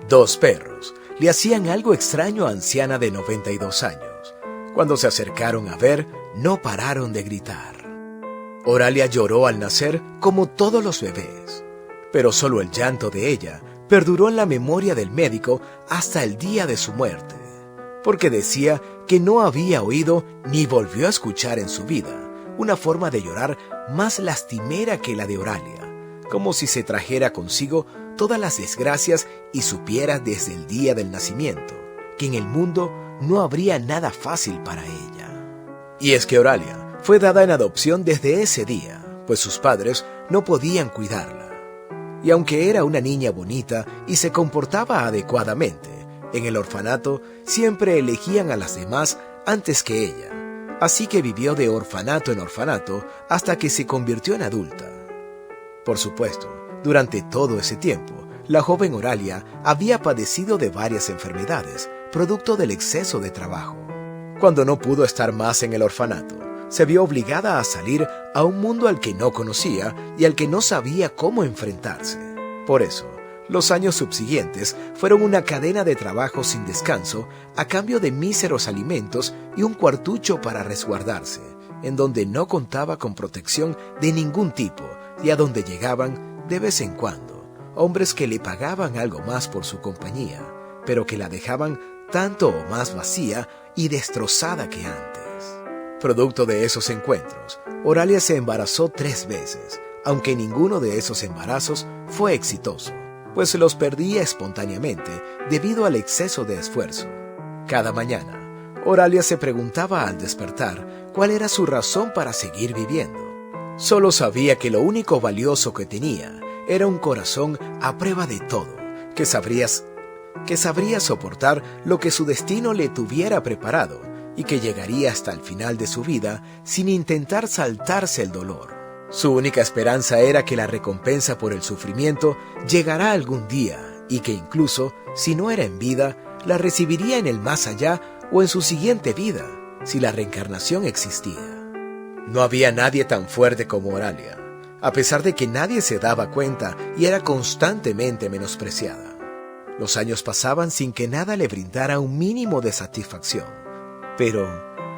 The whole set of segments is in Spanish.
Dos perros le hacían algo extraño a anciana de 92 años. Cuando se acercaron a ver, no pararon de gritar. Oralia lloró al nacer como todos los bebés, pero solo el llanto de ella perduró en la memoria del médico hasta el día de su muerte, porque decía que no había oído ni volvió a escuchar en su vida una forma de llorar más lastimera que la de Oralia, como si se trajera consigo todas las desgracias y supiera desde el día del nacimiento que en el mundo no habría nada fácil para ella. Y es que Oralia fue dada en adopción desde ese día, pues sus padres no podían cuidarla. Y aunque era una niña bonita y se comportaba adecuadamente, en el orfanato siempre elegían a las demás antes que ella. Así que vivió de orfanato en orfanato hasta que se convirtió en adulta. Por supuesto, durante todo ese tiempo, la joven Oralia había padecido de varias enfermedades, producto del exceso de trabajo. Cuando no pudo estar más en el orfanato, se vio obligada a salir a un mundo al que no conocía y al que no sabía cómo enfrentarse. Por eso, los años subsiguientes fueron una cadena de trabajo sin descanso a cambio de míseros alimentos y un cuartucho para resguardarse, en donde no contaba con protección de ningún tipo y a donde llegaban, de vez en cuando, hombres que le pagaban algo más por su compañía, pero que la dejaban tanto o más vacía y destrozada que antes. Producto de esos encuentros, Oralia se embarazó 3 veces, aunque ninguno de esos embarazos fue exitoso, pues se los perdía espontáneamente debido al exceso de esfuerzo. Cada mañana, Oralia se preguntaba al despertar cuál era su razón para seguir viviendo. Solo sabía que lo único valioso que tenía era un corazón a prueba de todo, que sabría soportar lo que su destino le tuviera preparado y que llegaría hasta el final de su vida sin intentar saltarse el dolor. Su única esperanza era que la recompensa por el sufrimiento llegará algún día y que incluso, si no era en vida, la recibiría en el más allá o en su siguiente vida, si la reencarnación existía. No había nadie tan fuerte como Oralia, a pesar de que nadie se daba cuenta y era constantemente menospreciada. Los años pasaban sin que nada le brindara un mínimo de satisfacción. Pero,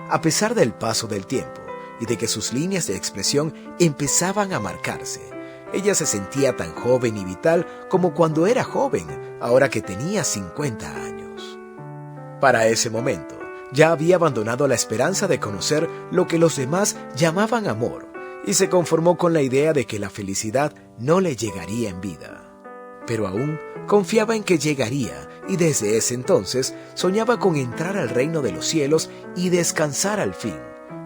a pesar del paso del tiempo y de que sus líneas de expresión empezaban a marcarse, ella se sentía tan joven y vital como cuando era joven, ahora que tenía 50 años. Para ese momento, ya había abandonado la esperanza de conocer lo que los demás llamaban amor y se conformó con la idea de que la felicidad no le llegaría en vida. Pero aún confiaba en que llegaría y desde ese entonces soñaba con entrar al reino de los cielos y descansar al fin,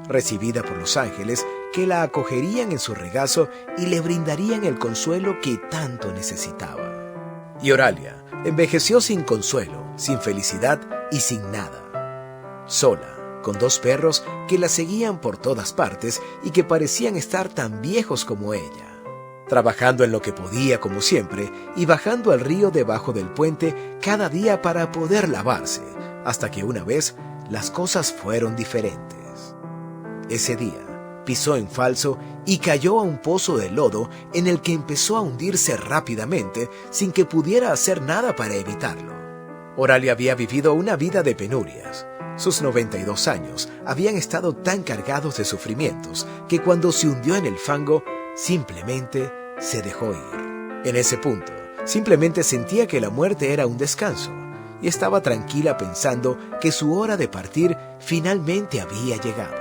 recibida por los ángeles que la acogerían en su regazo y le brindarían el consuelo que tanto necesitaba. Y Oralia envejeció sin consuelo, sin felicidad y sin nada. Sola, con 2 perros que la seguían por todas partes y que parecían estar tan viejos como ella. Trabajando en lo que podía como siempre y bajando al río debajo del puente cada día para poder lavarse, hasta que una vez las cosas fueron diferentes. Ese día pisó en falso y cayó a un pozo de lodo en el que empezó a hundirse rápidamente sin que pudiera hacer nada para evitarlo. Oralia había vivido una vida de penurias. Sus 92 años habían estado tan cargados de sufrimientos que cuando se hundió en el fango, simplemente se dejó ir. En ese punto, simplemente sentía que la muerte era un descanso y estaba tranquila pensando que su hora de partir finalmente había llegado.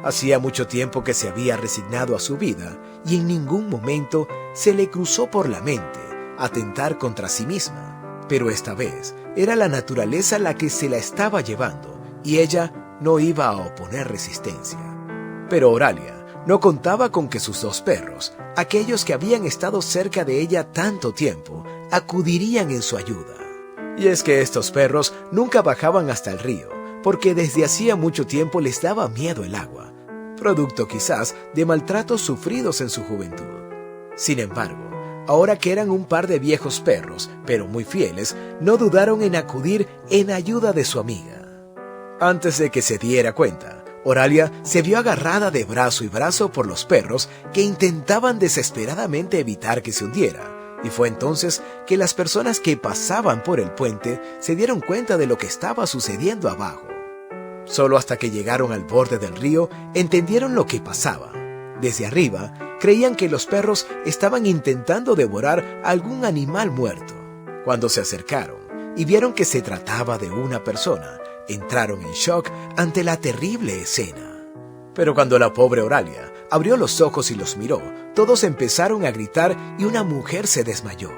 Hacía mucho tiempo que se había resignado a su vida y en ningún momento se le cruzó por la mente atentar contra sí misma. Pero esta vez era la naturaleza la que se la estaba llevando y ella no iba a oponer resistencia. Pero Oralia no contaba con que sus 2 perros, aquellos que habían estado cerca de ella tanto tiempo, acudirían en su ayuda. Y es que estos perros nunca bajaban hasta el río, porque desde hacía mucho tiempo les daba miedo el agua, producto quizás de maltratos sufridos en su juventud. Sin embargo, ahora que eran un par de viejos perros, pero muy fieles, no dudaron en acudir en ayuda de su amiga. Antes de que se diera cuenta, Oralia se vio agarrada de brazo y brazo por los perros que intentaban desesperadamente evitar que se hundiera, Y fue entonces que las personas que pasaban por el puente se dieron cuenta de lo que estaba sucediendo abajo. Solo hasta que llegaron al borde del río entendieron lo que pasaba. Desde arriba, creían que los perros estaban intentando devorar algún animal muerto. Cuando se acercaron y vieron que se trataba de una persona, entraron en shock ante la terrible escena. Pero cuando la pobre Oralia abrió los ojos y los miró, todos empezaron a gritar y una mujer se desmayó.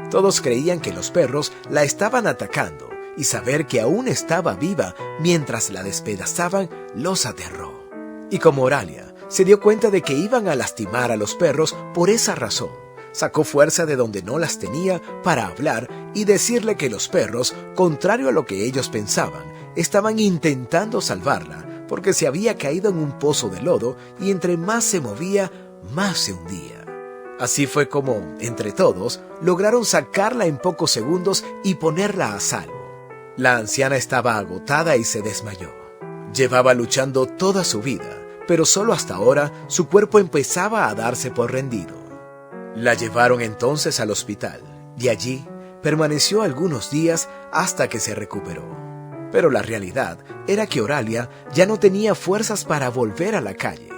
Todos creían que los perros la estaban atacando y saber que aún estaba viva mientras la despedazaban los aterró. Y como Oralia se dio cuenta de que iban a lastimar a los perros por esa razón, sacó fuerza de donde no las tenía para hablar y decirle que los perros, contrario a lo que ellos pensaban, estaban intentando salvarla porque se había caído en un pozo de lodo y entre más se movía, más se hundía. Así fue como, entre todos, lograron sacarla en pocos segundos y ponerla a salvo. La anciana estaba agotada y se desmayó. Llevaba luchando toda su vida, pero solo hasta ahora su cuerpo empezaba a darse por rendido. La llevaron entonces al hospital y allí permaneció algunos días hasta que se recuperó. Pero la realidad era que Oralia ya no tenía fuerzas para volver a la calle.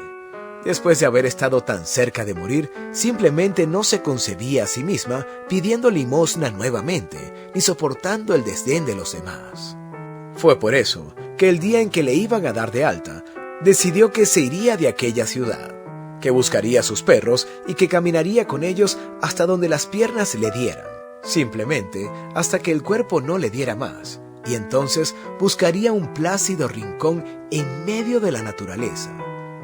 Después de haber estado tan cerca de morir, simplemente no se concebía a sí misma pidiendo limosna nuevamente, ni soportando el desdén de los demás. Fue por eso que el día en que le iban a dar de alta, decidió que se iría de aquella ciudad, que buscaría a sus perros y que caminaría con ellos hasta donde las piernas le dieran, simplemente hasta que el cuerpo no le diera más. Y entonces buscaría un plácido rincón en medio de la naturaleza,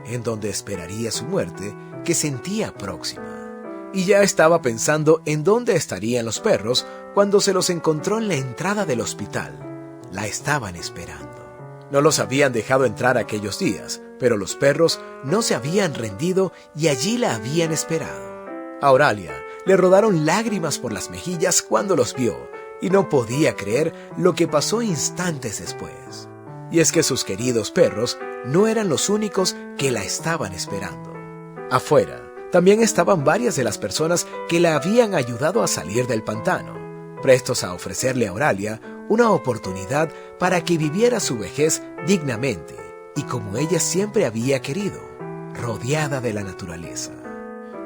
en donde esperaría su muerte, que sentía próxima. Y ya estaba pensando en dónde estarían los perros cuando se los encontró en la entrada del hospital. La estaban esperando. No los habían dejado entrar aquellos días, pero los perros no se habían rendido y allí la habían esperado. A Oralia le rodaron lágrimas por las mejillas cuando los vio, y no podía creer lo que pasó instantes después. Y es que sus queridos perros no eran los únicos que la estaban esperando. Afuera también estaban varias de las personas que la habían ayudado a salir del pantano, prestos a ofrecerle a Oralia una oportunidad para que viviera su vejez dignamente y como ella siempre había querido, rodeada de la naturaleza.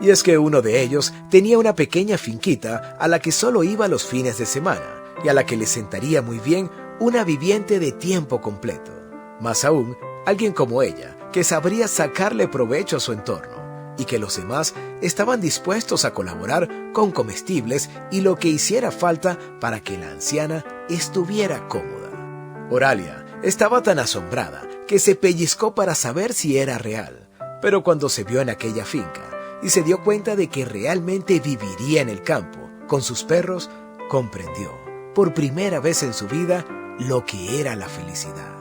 Y es que uno de ellos tenía una pequeña finquita a la que solo iba los fines de semana y a la que le sentaría muy bien una viviente de tiempo completo. Más aún, alguien como ella, que sabría sacarle provecho a su entorno y que los demás estaban dispuestos a colaborar con comestibles y lo que hiciera falta para que la anciana estuviera cómoda. Oralia estaba tan asombrada que se pellizcó para saber si era real, pero cuando se vio en aquella finca y se dio cuenta de que realmente viviría en el campo con sus perros, comprendió, por primera vez en su vida, lo que era la felicidad.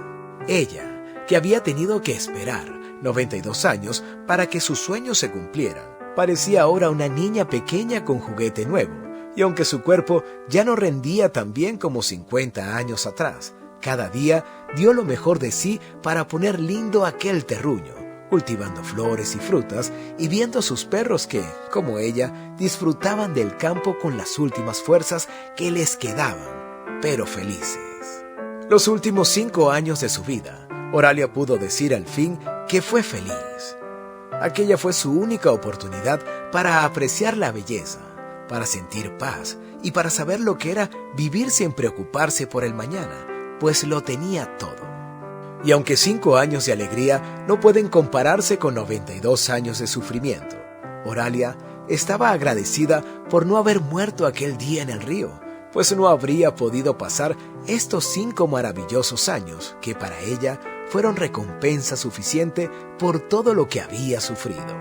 Ella, que había tenido que esperar 92 años para que sus sueños se cumplieran, parecía ahora una niña pequeña con juguete nuevo, y aunque su cuerpo ya no rendía tan bien como 50 años atrás, cada día dio lo mejor de sí para poner lindo aquel terruño, cultivando flores y frutas y viendo a sus perros que, como ella, disfrutaban del campo con las últimas fuerzas que les quedaban, pero felices. Los últimos 5 años de su vida, Oralia pudo decir al fin que fue feliz. Aquella fue su única oportunidad para apreciar la belleza, para sentir paz y para saber lo que era vivir sin preocuparse por el mañana, pues lo tenía todo. Y aunque 5 años de alegría no pueden compararse con 92 años de sufrimiento, Oralia estaba agradecida por no haber muerto aquel día en el río, pues no habría podido pasar estos 5 maravillosos años que para ella fueron recompensa suficiente por todo lo que había sufrido.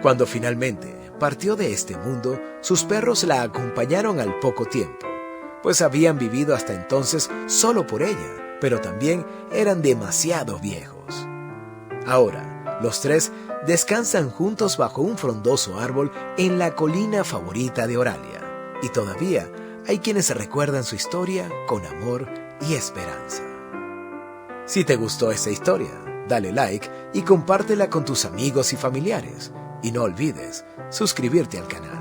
Cuando finalmente partió de este mundo, sus perros la acompañaron al poco tiempo, pues habían vivido hasta entonces solo por ella, pero también eran demasiado viejos. Ahora, los 3 descansan juntos bajo un frondoso árbol en la colina favorita de Oralia, y todavía hay quienes recuerdan su historia con amor y esperanza. Si te gustó esta historia, dale like y compártela con tus amigos y familiares, y no olvides suscribirte al canal.